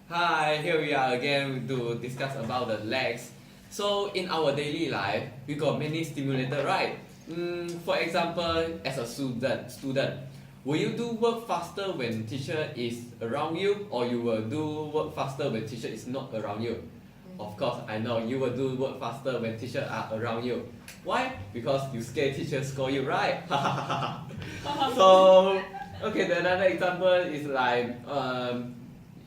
Hi, here we are again to discuss about the legs. So in our daily life, we got many stimulator, right? For example, as a student, will you do work faster when teacher is around you, or you will do work faster when teacher is not around you? Of course, I know you will do work faster when teacher are around you. Why? Because you scared teacher score you, right? So, okay, the another example is like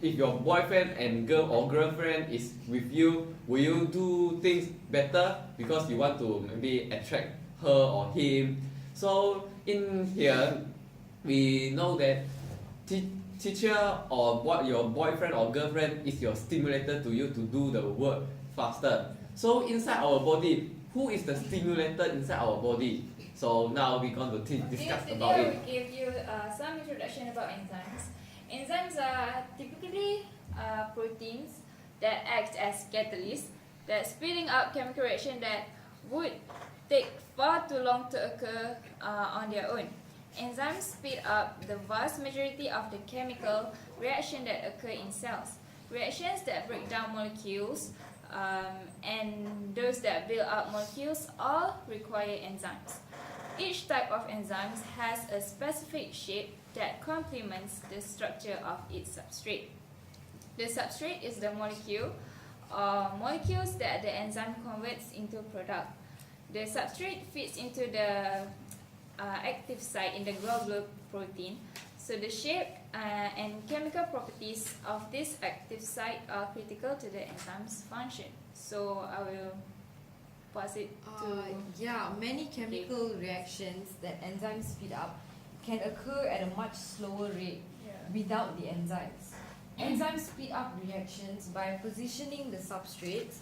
if your boyfriend and girl or girlfriend is with you, will you do things better because you want to maybe attract her or him? So in here, we know that teacher or what your boyfriend or girlfriend is your stimulator to you to do the work faster. So inside our body, who is the stimulator inside our body? So now we're going to discuss about it. I will give you some introduction about enzymes. Enzymes are typically proteins that act as catalysts that speeding up chemical reaction that would take far too long to occur on their own. Enzymes speed up the vast majority of the chemical reaction that occur in cells. Reactions that break down molecules and those that build up molecules all require enzymes. Each type of enzymes has a specific shape that complements the structure of its substrate. The substrate is the molecule or molecules that the enzyme converts into product. The substrate fits into the active site in the globular protein. So the shape and chemical properties of this active site are critical to the enzyme's function. So I will pass it to many chemical reactions that enzymes speed up can occur at a much slower rate without the enzymes. Enzymes speed up reactions by positioning the substrates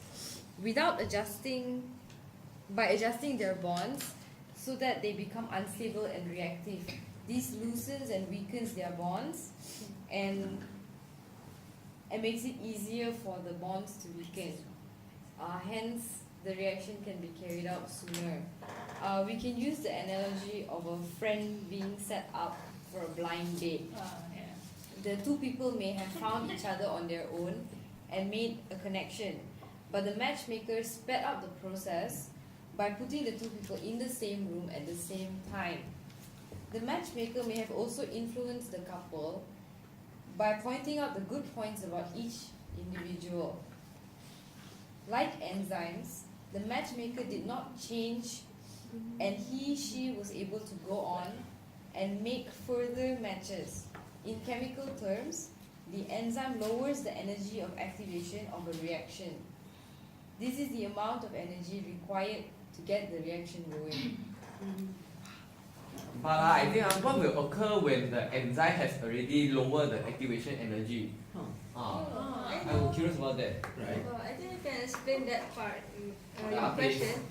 by adjusting their bonds so that they become unstable and reactive. This loosens and weakens their bonds and makes it easier for the bonds to weaken. Hence, the reaction can be carried out sooner. We can use the analogy of a friend being set up for a blind date. The two people may have found each other on their own and made a connection, but the matchmaker sped up the process by putting the two people in the same room at the same time. The matchmaker may have also influenced the couple by pointing out the good points about each individual. Like enzymes, the matchmaker did not change and she was able to go on and make further matches. In chemical terms, the enzyme lowers the energy of activation of a reaction. This is the amount of energy required to get the reaction going. But I think what will occur when the enzyme has already lowered the activation energy? I'm curious about that. Right? I think I can explain that part in your Please. question.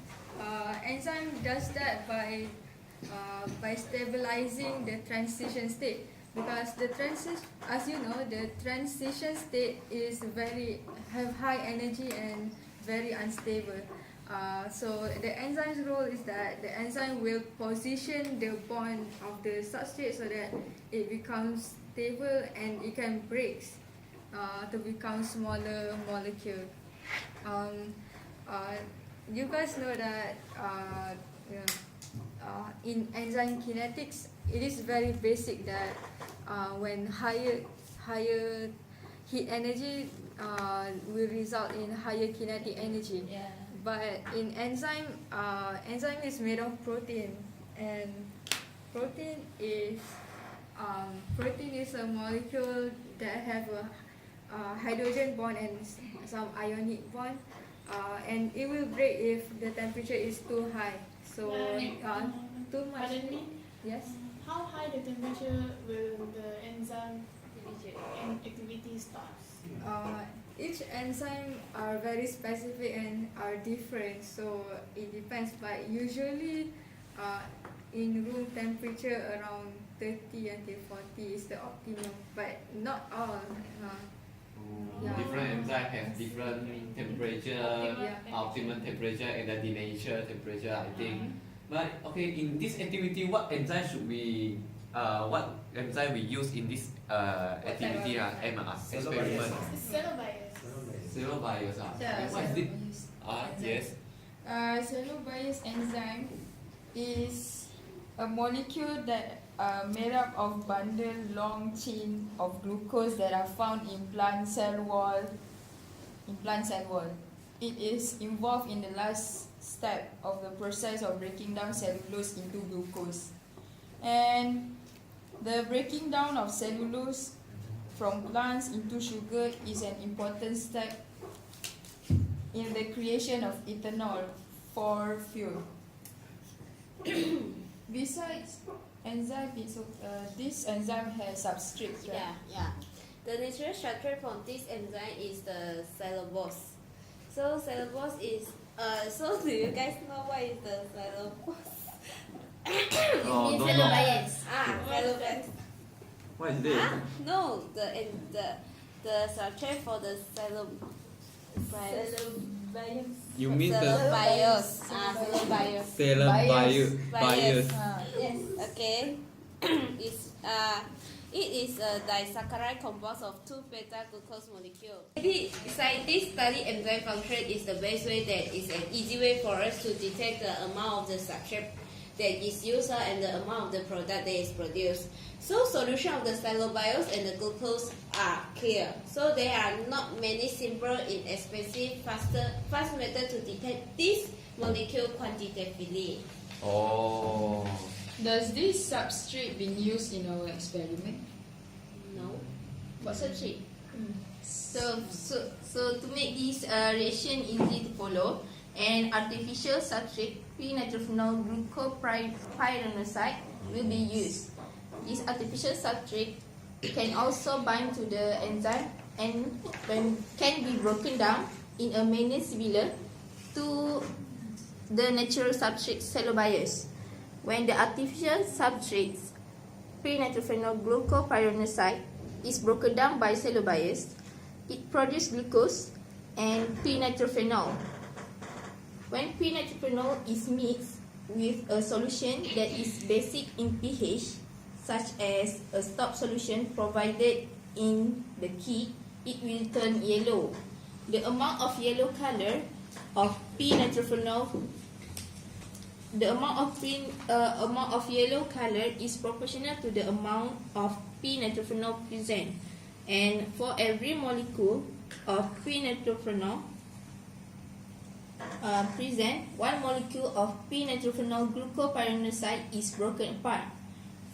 Enzyme does that by stabilizing the transition state, because as you know, the transition state is have high energy and very unstable. So the enzyme's role is that the enzyme will position the bond of the substrate so that it becomes stable and it can break to become smaller molecule. You guys know that in enzyme kinetics, it is very basic that when higher heat energy will result in higher kinetic energy. But in enzyme is made of protein, and protein is a molecule that have a hydrogen bond and some ionic bond, and it will break if the temperature is too high. So too much. Pardon me? Yes. How high the temperature will the enzyme activity starts? Each enzyme are very specific and are different, so it depends. But usually, in room temperature around 30 until 40 is the optimum, but not all. Different enzymes have different temperature, optimum temperature, and the denatured temperature, I think. But okay, in this activity, what enzyme should we what enzyme we use in this activity and experiment. It's cell bias. SELVARAJ. What is it? Yes. Cell bias enzyme is a molecule that made up of bundled long chain of glucose that are found in plant cell wall. It is involved in the last step of the process of breaking down cellulose into glucose. And the breaking down of cellulose from plants into sugar is an important step in the creation of ethanol for fuel. Besides enzyme, this enzyme has substrates, right? Yeah. The natural structure from this enzyme is the cellulose. So cellulose is so do you guys know what is the cellulose? Oh, don't know. Cellulose. What is this? No, the structure for the cellulose. You mean the Cellulose. SELVARAJ. Yes. Okay. It is a disaccharide composed of two beta-glucose molecules. Scientists study enzyme function is the best way that is an easy way for us to detect the amount of the substrate that is used and the amount of the product that is produced. So solution of the cellulose and the glucose are clear. So there are not many simple, inexpensive, fast method to detect this molecule quantitatively. Oh. Does this substrate being used in our experiment? No. What substrate? So to make this reaction easy to follow, an artificial substrate, p-nitrophenol glucopyranoside, will be used. This artificial substrate can also bind to the enzyme and can be broken down in a manner similar to the natural substrate cellulose. When the artificial substrate, p-nitrophenol glucopyranoside, is broken down by cellulose, it produces glucose and p-nitrophenol. When p-nitrophenol is mixed with a solution that is basic in pH, such as a stop solution provided in the kit, it will turn yellow. The amount of yellow color of p-nitrophenol yellow color is proportional to the amount of p-nitrophenol present, and for every molecule of p-nitrophenol present, one molecule of p-nitrophenol glucopyranoside is broken apart.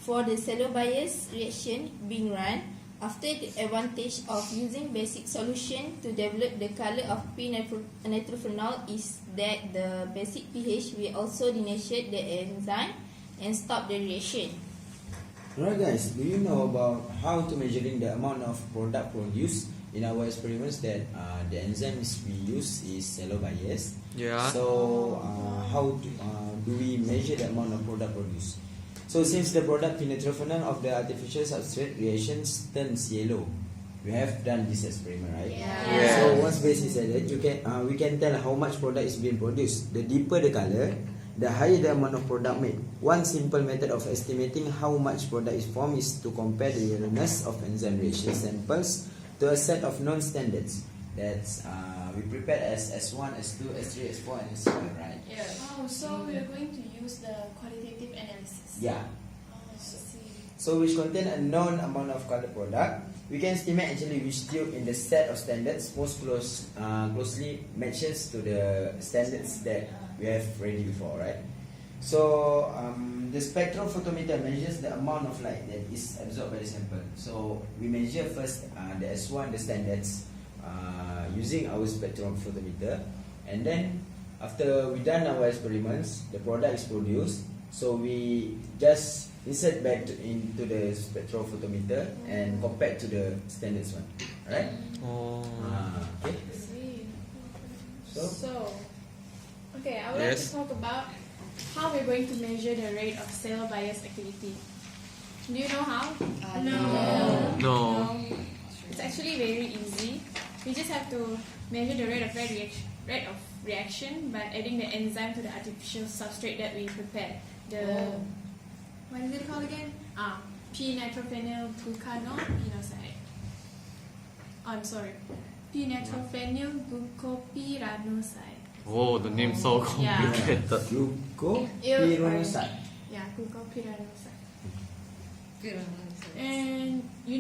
For the cellulose reaction being run, after the advantage of using basic solution to develop the color of p-nitrophenol is that the basic pH will also denature the enzyme and stop the reaction. Alright guys, do you know about how to measuring the amount of product produced in our experiments that the enzymes we use is cellulose? Yeah. So how do we measure the amount of product produced? So since the product p-nitrophenol of the artificial substrate reactions turns yellow, we have done this experiment, right? Yeah. So once base is added, we can tell how much product is being produced. The deeper the color, the higher the amount of product made. One simple method of estimating how much product is formed is to compare the yellowness of enzyme reaction samples to a set of known standards. That's we prepared as S1, S2, S3, S4, and S7, right? Yeah. Oh, so we are going to use the qualitative analysis. Yeah. Oh, I see. So which contain a known amount of color product. We can estimate actually which tube in the set of standards most closely matches to the standards that we have ready before, right? So the spectrophotometer measures the amount of light that is absorbed by the sample. So we measure first the S1, the standards, using our spectrophotometer, and then after we done our experiments, the product is produced. So we just insert back into the spectrophotometer and compare to the standards one, right? Oh. Okay. I see. So Okay, I would like to talk about how we're going to measure the rate of cell bias activity. Do you know how? No. It's actually very easy. We just have to measure the rate of reaction by adding the enzyme to the artificial substrate that we prepared. what is it called again? P-nitrophenyl glucanopinoside. I'm sorry, p-nitrophenyl glucopyranoside. Oh, the name so complicated. Glucopyranoside. Yeah, glucopyranoside. And who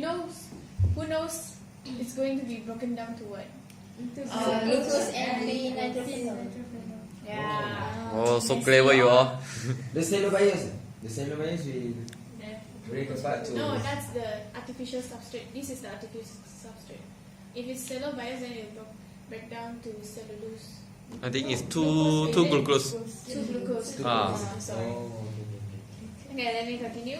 knows it's going to be broken down to what? Glucose and nitrophenol. Yeah. Oh, so clever you are. The cellular bias. The cellular bias will break apart to. No, that's the artificial substrate. This is the artificial substrate. If it's cellular bias, then it will break down to cellulose. I think it's two glucose. Two glucose. Sorry. Okay, let me continue.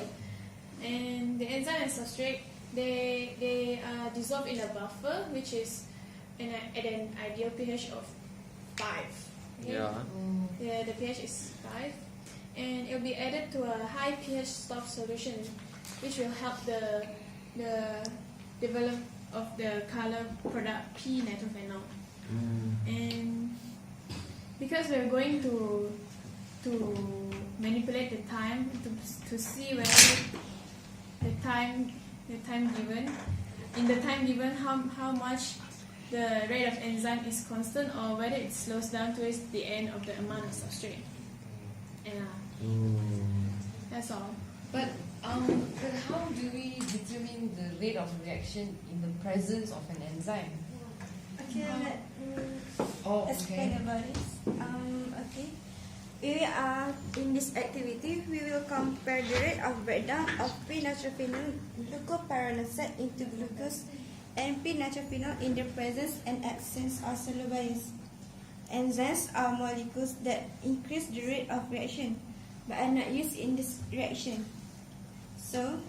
And the enzyme and substrate, they dissolve in a buffer, which is at an ideal pH of 5. Okay? Yeah. The pH is 5, and it will be added to a high pH stock solution, which will help the development of the color product p-nitrophenol. And because we're going to manipulate the time to see whether the time given how much the rate of enzyme is constant or whether it slows down towards the end of the amount of substrate. And that's all. But how do we determine the rate of reaction in the presence of an enzyme? Okay, let me explain Okay. about this. Okay. In this activity, we will compare the rate of breakdown of p-nitrophenol glucopyranoside into glucose and p-nitrophenol in the presence and absence of cellular bias. Enzymes are molecules that increase the rate of reaction but are not used in this reaction. So,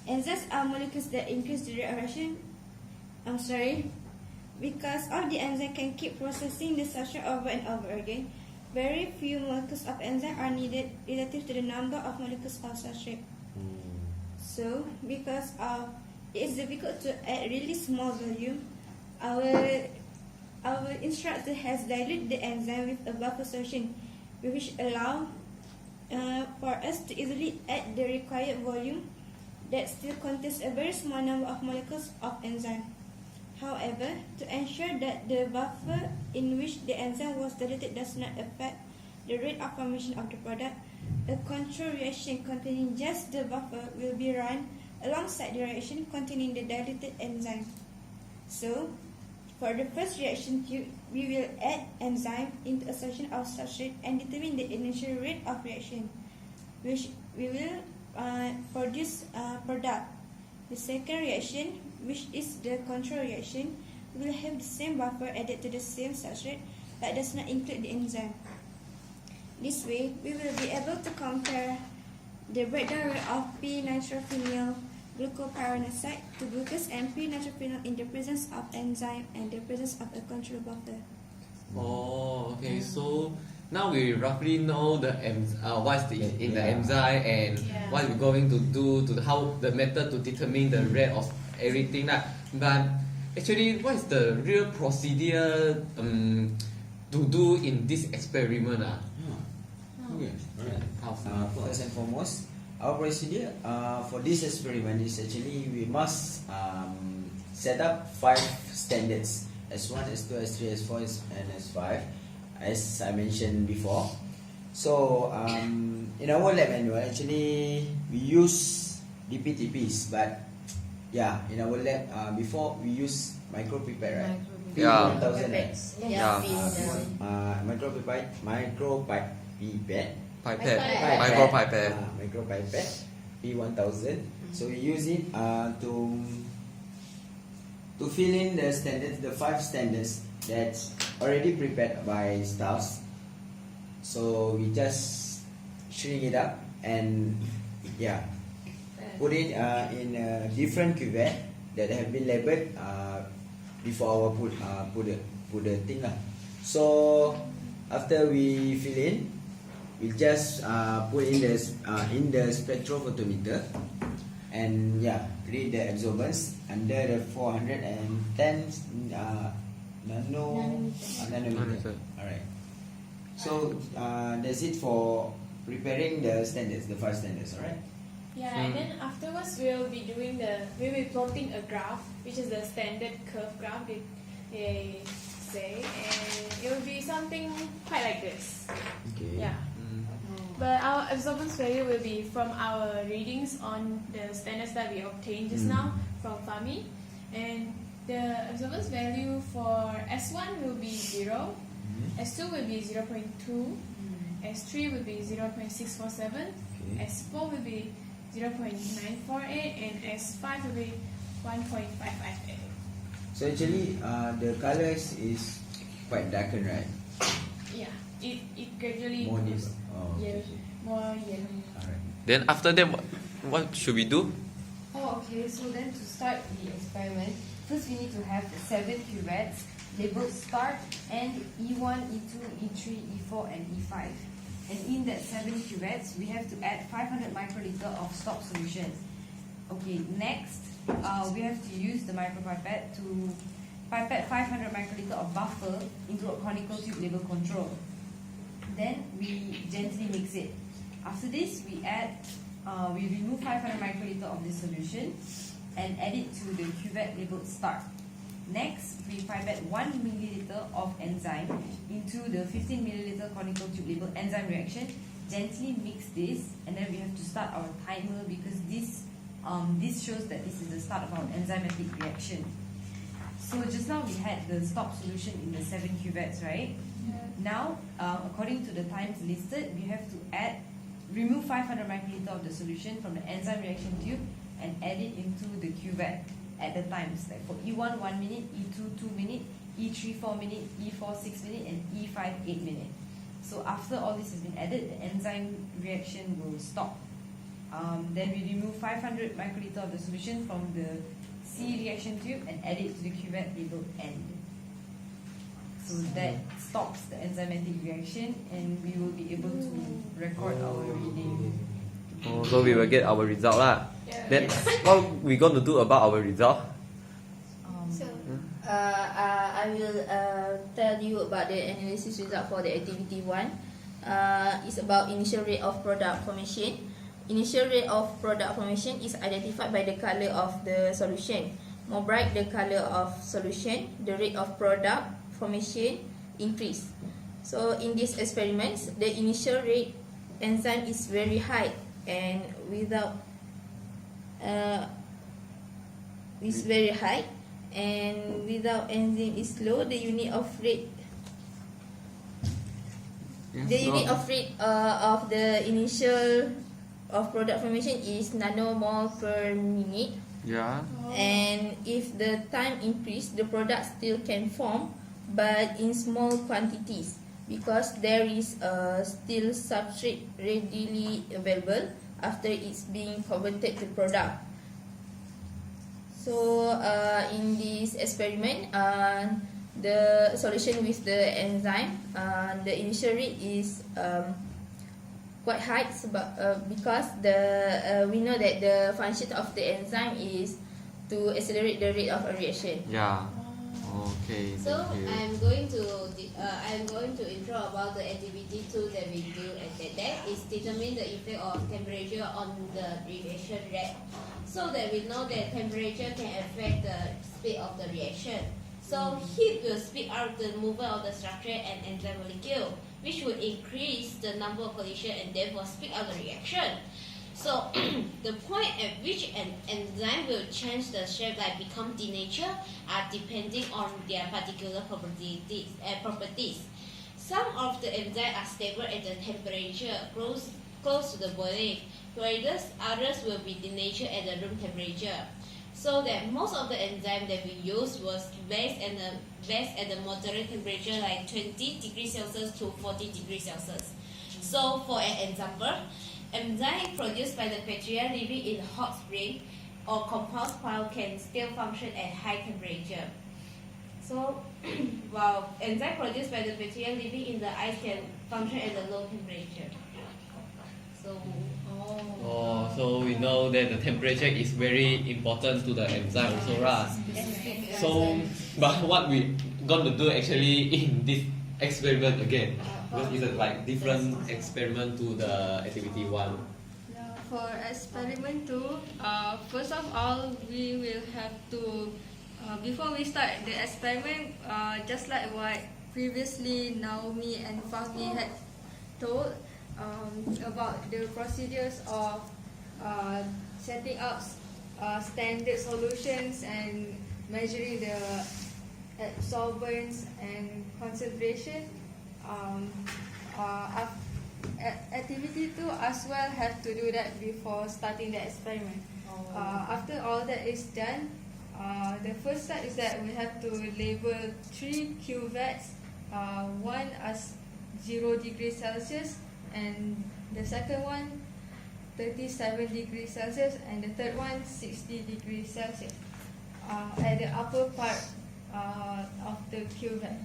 enzymes are molecules that increase the rate of reaction. Because all the enzyme can keep processing the substrate over and over again, very few molecules of enzyme are needed relative to the number of molecules of substrate. So, because it is difficult to add really small volume, our instructor has diluted the enzyme with a buffer solution, which allow for us to easily add the required volume that still contains a very small number of molecules of enzyme. However, to ensure that the buffer in which the enzyme was diluted does not affect the rate of formation of the product, a control reaction containing just the buffer will be run alongside the reaction containing the diluted enzyme. So, for the first reaction tube, we will add enzyme into a solution of substrate and determine the initial rate of reaction, which we will produce product. The second reaction, which is the control reaction, will have the same buffer added to the same substrate but does not include the enzyme. This way, we will be able to compare the breakdown rate of p-nitrophenyl glucopyranoside to glucose and p-nitrophenol in the presence of enzyme and the presence of a control buffer. Oh, okay. So now we roughly know what's in the enzyme and what we're going to do to how the method to determine the rate of everything. But actually, what is the real procedure to do in this experiment? Okay. Alright. First and foremost, our procedure for this experiment is actually we must set up 5 standards: S1, S2, S3, S4, and S5, as I mentioned before. So in our lab manual, actually we use DPTPs, but yeah, in our lab before we use micropipette, right? Yeah. 1000, right? Yeah. Micropipette. Micropipette. Micropipette P1000. So we use it to fill in the standards, the 5 standards that's already prepared by staffs. So we just shrink it up and put it in a different cuvette that have been labeled before our put the thing lah. So after we fill in, we just put in the spectrophotometer and create the absorbance under the 410 nanometer. Alright. So that's it for preparing the standards, the 5 standards, alright? Yeah, and then afterwards we'll be plotting a graph, which is the standard curve graph they say, and it will be something quite like this. Okay. Yeah. But our absorbance value will be from our readings on the standards that we obtained just now from FAHMI, and the absorbance value for S1 will be 0, S2 will be 0.2, S3 will be 0.647, S4 will be 0.948, and S5 will be 1.558. So actually, the colors is quite darkened, right? Yeah, it gradually More deep. goes Oh, okay. more yellow. Alright. Then after that, what should we do? Oh, okay. So then to start the experiment, first we need to have 7 cuvettes labeled start, end, E1, E2, E3, E4, and E5. And in that 7 cuvettes, we have to add 500 microliter of stop solution. Okay, next, we have to use the micropipette to pipette 500 microliter of buffer into a conical tube label control. Then we gently mix it. After this, we remove 500 microliter of the solution and add it to the cuvette labeled start. Next, we pipette 1 milliliter of enzyme into the 15 milliliter conical tube labeled enzyme reaction. Gently mix this, and then we have to start our timer because this shows that this is the start of our enzymatic reaction. So just now we had the stop solution in the 7 cuvettes, right? Yeah. Now, according to the times listed, we have to remove 500 microliter of the solution from the enzyme reaction tube and add it into the cuvette at the times. Like for E1, 1 minute, E2, 2 minutes, E3, 4 minutes, E4, 6 minutes, and E5, 8 minutes. So after all this has been added, the enzyme reaction will stop. Then we remove 500 microliter of the solution from the C reaction tube and add it to the cuvette labeled end. So that stops the enzymatic reaction and we will be able to record our reading. Oh, so we will get our result lah. Yeah. Then what we going to do about our result? So, I will tell you about the analysis result for the activity 1. It's about initial rate of product formation. Initial rate of product formation is identified by the color of the solution. More bright the color of solution, the rate of product formation increase. So in these experiments, the initial rate enzyme is very high, and without is very high, and without enzyme is low. The unit of rate of the initial of product formation is nanomole per minute. Yeah. And if the time increase, the product still can form, but in small quantities, because there is still substrate readily available after it's being converted to product. So in this experiment, the solution with the enzyme, the initial rate is quite high, because we know that the function of the enzyme is to accelerate the rate of a reaction. Yeah. Okay. So thank you. I'm going to intro about the activity 2 that we do, and that is determine the effect of temperature on the reaction rate. So that we know that temperature can affect the speed of the reaction. So heat will speed up the movement of the structure and enzyme molecule, which will increase the number of collisions and therefore speed up the reaction. So the point at which an enzyme will change the shape, like become denatured, are depending on their particular properties. Some of the enzymes are stable at the temperature close to the boiling, whereas others will be denatured at the room temperature. So that most of the enzyme that we used was based at the moderate temperature, like 20 degrees Celsius to 40 degrees Celsius. So for an example, enzyme produced by the bacteria living in hot spring or compost pile can still function at high temperature. So while enzyme produced by the bacteria living in the ice can function at a low temperature. So So we know that the temperature is very important to the enzyme also, right? So, but what we going to do actually in this experiment again? Because it's a like different experiment to the activity 1. For experiment 2, first of all, we will have to, before we start the experiment, just like what previously Naomi and Fahmi had told about the procedures of setting up standard solutions and measuring the absorbance and concentration. Activity 2 as well have to do that before starting the experiment. After all that is done, the first step is that we have to label 3 cuvettes, one as 0 degrees Celsius, and the second one 37 degrees Celsius, and the third one 60 degrees Celsius at the upper part of the cuvette.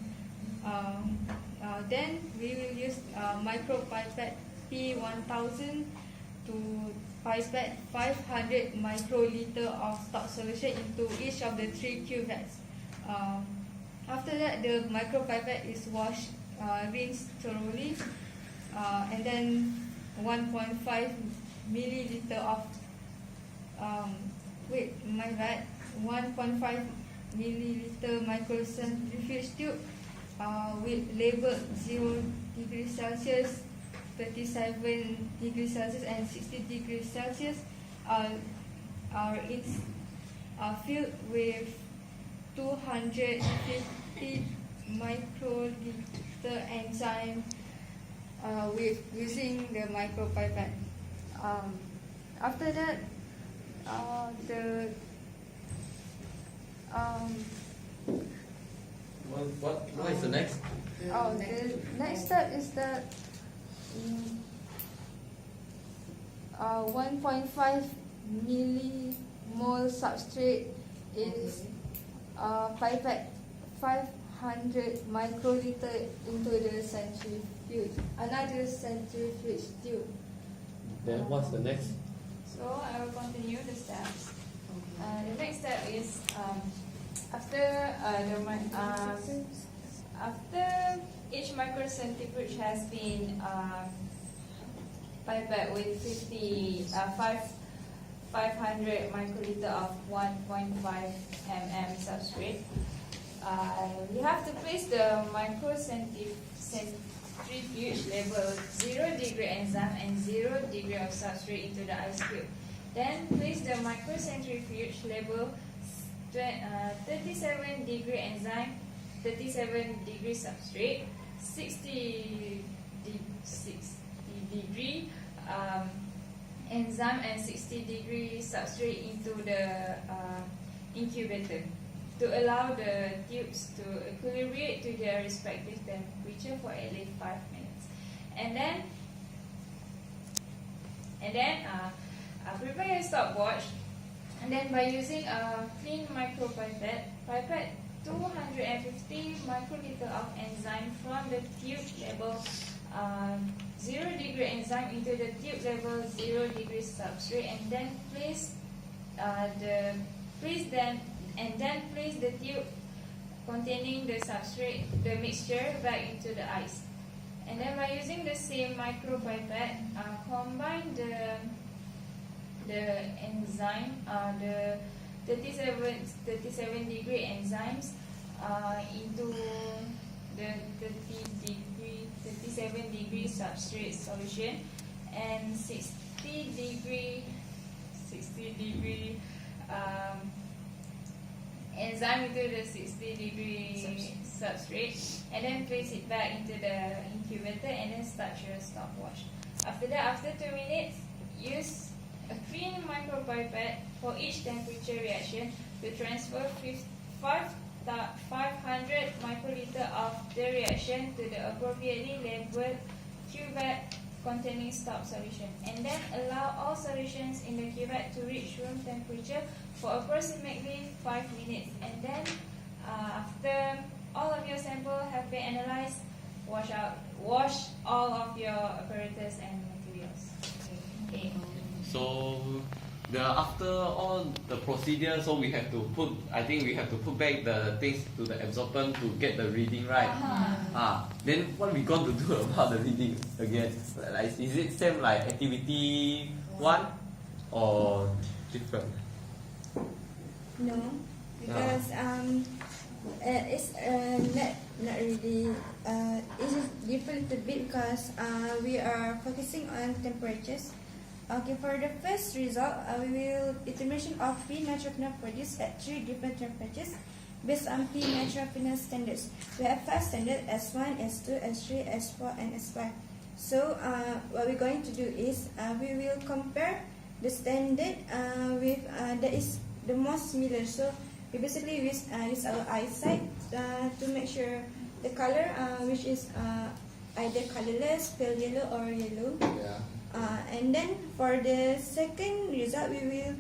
Then we will use micropipette P1000 to pipette 500 microliter of stock solution into each of the 3 cuvettes. After that, the micropipette is washed, rinsed thoroughly, and then 1.5 milliliter of 1.5 milliliter microcentrifuge tube with label 0 degrees Celsius, 37 degrees Celsius, and 60 degrees Celsius are filled with 250 microliter enzyme with using the micropipette. After that, What is the next? The next step is that 1.5 millimole substrate is pipette 500 microliter into the centrifuge, another centrifuge tube. Then what's the next? So I will continue the steps. The next step is after each microcentrifuge has been pipette with 500 microliter of 1.5 mm substrate, you have to place the microcentrifuge label 0 degree enzyme and 0 degree of substrate into the ice cube. Then place the microcentrifuge label 37 degree enzyme, 37 degree substrate, 60 degree enzyme and 60 degree substrate into the incubator to allow the tubes to equilibrate to their respective temperature for at least 5 minutes. And then prepare your stopwatch, and then by using a clean micropipette, pipette 250 microliter of enzyme from the tube level 0 degree enzyme into the tube level 0 degree substrate, and then place the tube containing the substrate, the mixture, back into the ice. And then by using the same micropipette, combine the enzyme, the 37 degree enzymes into the 37 degree substrate solution, and 60 degree enzyme into the 60 degree substrate, and then place it back into the incubator, and then start your stopwatch. After that, after 2 minutes, use a clean micropipette for each temperature reaction to transfer 500 microliter of the reaction to the appropriately labeled cuvette containing stop solution, and then allow all solutions in the cuvette to reach room temperature for approximately 5 minutes. And then after all of your sample have been analyzed, wash all of your apparatus and materials. Okay. So after all the procedure, so we have to put. I think we have to put back the things to the absorbent to get the reading right. Then what we going to do about the reading again? Like, is it same like activity 1 or different? No, because it's not really. It's just different a bit because we are focusing on temperatures. Okay, for the first result, we will determination of P natural phenol produced at 3 different temperatures based on P natural phenol standards. We have 5 standards: S1, S2, S3, S4, and S5. So what we're going to do is we will compare the standard with that is the most similar. So we basically use our eyesight to make sure the color which is either colorless, pale yellow, or yellow. Yeah. And then for the second result, we will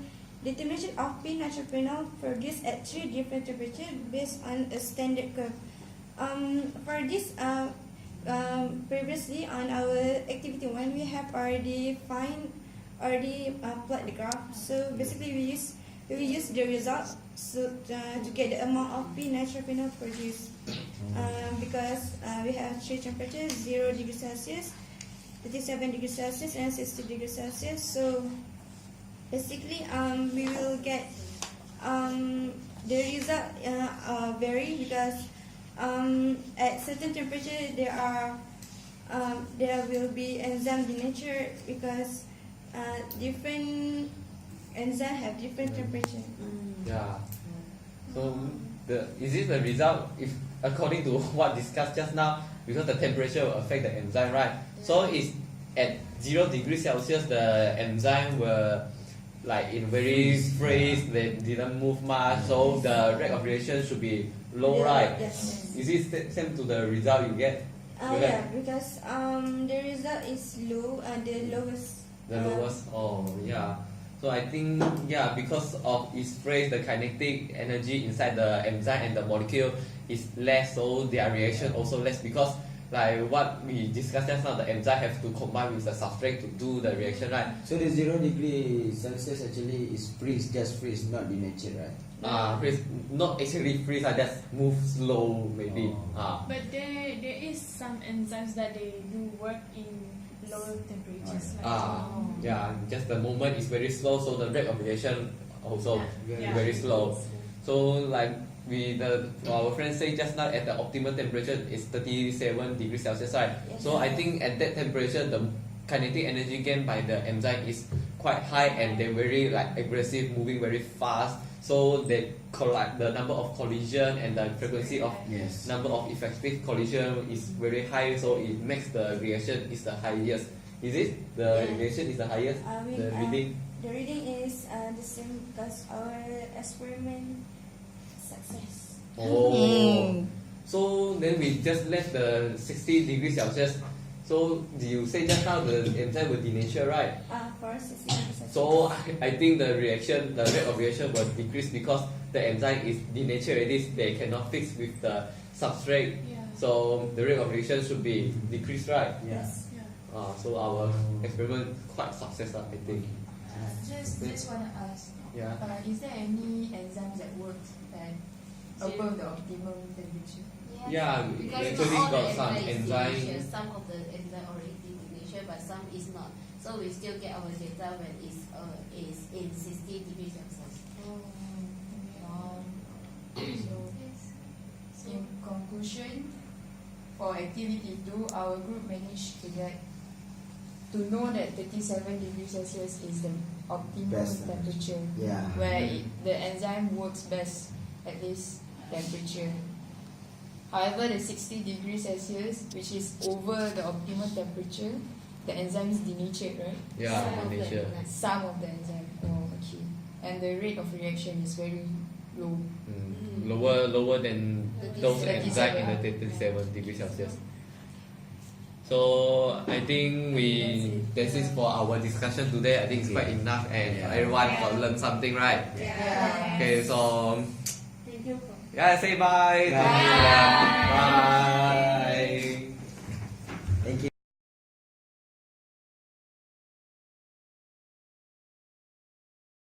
determination of P natural phenol produced at 3 different temperatures based on a standard curve. For this, previously on our activity 1, we have already plot the graph. So basically, we use the result to get the amount of P natural phenol produced. Because we have 3 temperatures: 0 degrees Celsius, 37 degrees Celsius, and 60 degrees Celsius. So basically, we will get the result vary because at certain temperature there will be enzyme denature because different enzyme have different temperature. Yeah. So is it the result if according to what discussed just now, because the temperature will affect the enzyme, right? So it's at 0 degrees Celsius the enzyme were like in very freeze, they didn't move much, so the rate of reaction should be low, right? Yes. Is it same to the result you get? Yeah, because the result is low, the lowest. The lowest, yeah. So I think, yeah, because of its phase, the kinetic energy inside the enzyme and the molecule is less, so their reaction also less because like what we discussed just now, the enzyme have to combine with the substrate to do the reaction, right? So the 0 degrees Celsius actually is freeze, just freeze, not denatured, right? Freeze, not actually freeze, just move slow maybe. But there is some enzymes that they do work in lower temperatures. Yeah, just the movement is very slow, so the rate of reaction also very slow. So like our friend say just now, at the optimal temperature is 37 degrees Celsius, right? Yes. So I think at that temperature the kinetic energy gained by the enzyme is quite high and they're very like aggressive, moving very fast. So they collide, the number of collision and the frequency of number of effective collision is very high. So it makes the reaction is the highest. Is it the reaction is the highest? The reading. The reading is the same because our experiment success. So then we just left the 60 degrees Celsius. So you say just now the enzyme will denature, right? For 60 degrees Celsius. So I think the reaction, the rate of reaction will decrease because the enzyme is denatured already. They cannot fix with the substrate. So the rate of reaction should be decreased, right? Yes. So our experiment quite successful, I think. Just want to ask. Is there any enzymes that work above the optimum temperature? Yeah, we because actually not all got the some enzyme is enzyme. denatured. Some of the enzyme already denatured, but some is not. So we still get our data when it's is in 60 degrees Celsius. So in conclusion, for activity 2, our group managed to know that 37 degrees Celsius is the optimal temperature, where the enzyme works best at this temperature. However, the 60 degrees Celsius, which is over the optimal temperature, the enzyme is denatured, right? Yeah, denatured. Some of the enzyme. Okay. And the rate of reaction is very low. Lower than those enzymes in the 37 degrees Celsius. So I think this is for our discussion today. I think it's quite enough and everyone got learn something, right? Okay, so Thank you. say bye. Bye. Bye.